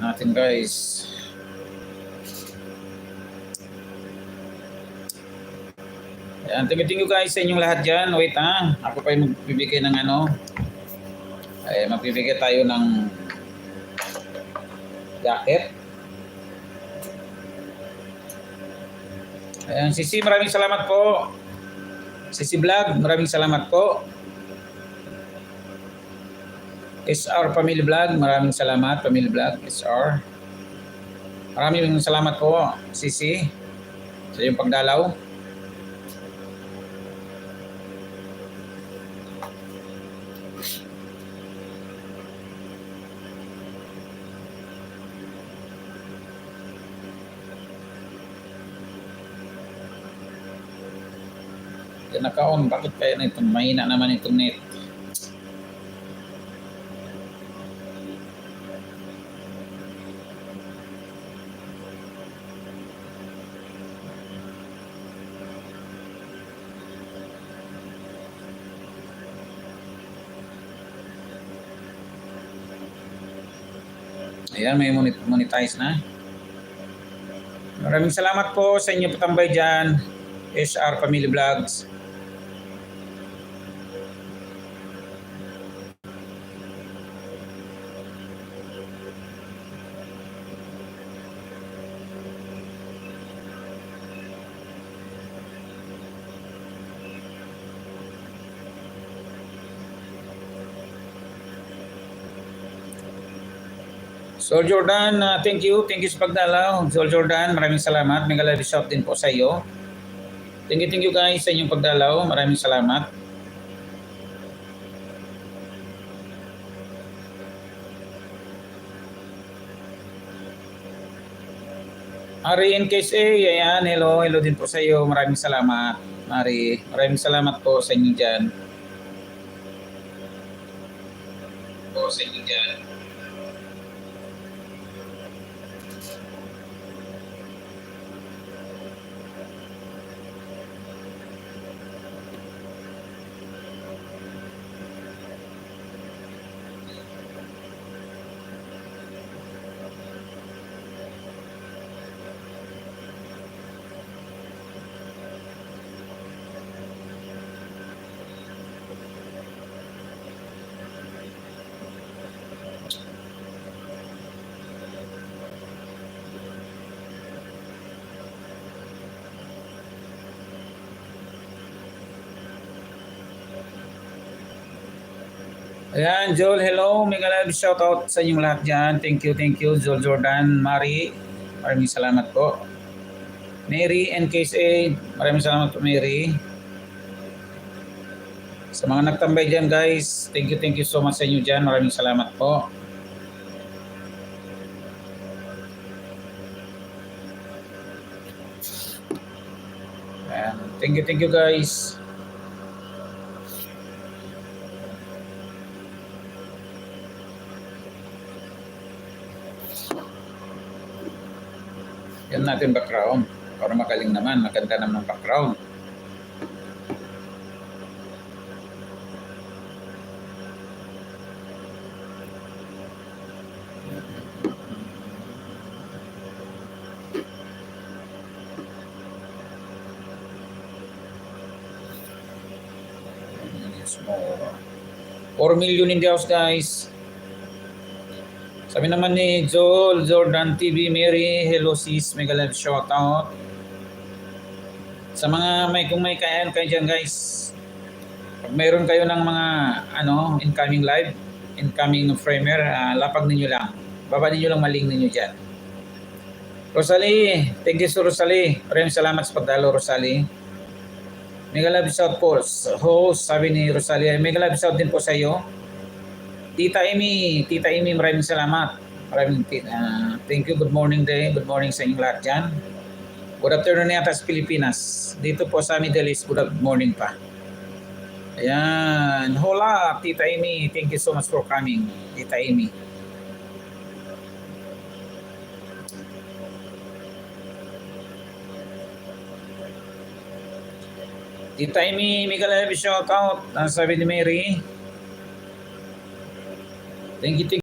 natin guys. Ayan, thank you guys sa inyong lahat dyan. Wait ako pa yung magbibigay ng magbibigay tayo ng jacket. Ayan, Sisi, maraming salamat po. Sisi Vlog, maraming salamat po. SR Family Vlog, maraming salamat. Family Vlog, SR. Maraming salamat po, Sisi, sa iyong pagdalaw. Yan naka-on, bakit kaya na itong mahina naman itong net? Ayan, may monetize na. Maraming salamat po sa inyo patambay dyan, SR Family Vlogs. Sol Jordan, thank you sa pagdalaw. Sol Jordan, maraming salamat. Mega live shout din po sa iyo. Thank you guys sa inyong pagdalaw. Maraming salamat. Ari NKSA, ayan, hello din po sa iyo. Maraming salamat. Ari, maraming salamat po sa inyo dyan. Ayan, Joel, hello. Mega live shout out sa inyong lahat dyan. Thank you, Joel Jordan, Mari. Maraming salamat po. Mary NKSA, maraming salamat po, Mary. Sa mga nagtambay dyan, guys, thank you so much sa inyo dyan. Maraming salamat po. Ayan, thank you guys. Yan natin background para magaling naman, maganda naman background. Small. 4 million in the house, guys. Sabi naman ni Joel, Jordan TV, Mary, hello sis, mega live shout out. Sa mga kung may kayaan kayo dyan guys, pag mayroon kayo ng mga incoming live, incoming framer, lapag ninyo lang. Baba ninyo lang maling ninyo dyan. Rosalie, thank you so Rosalie. Maraming salamat sa pagdalo Rosalie. Mega live shout po. Host, sabi ni Rosalie, mega live shout din po sa iyo. Tita Amy, maraming salamat. Thank you, good morning sa inyong lahat dyan. Good afternoon yata sa Pilipinas. Dito po sa Middle East, good morning pa. Ayan, hola, Tita Amy, thank you so much for coming, Tita Amy. Tita Amy, mega live shout out. Sabi ni Mary. Thank you.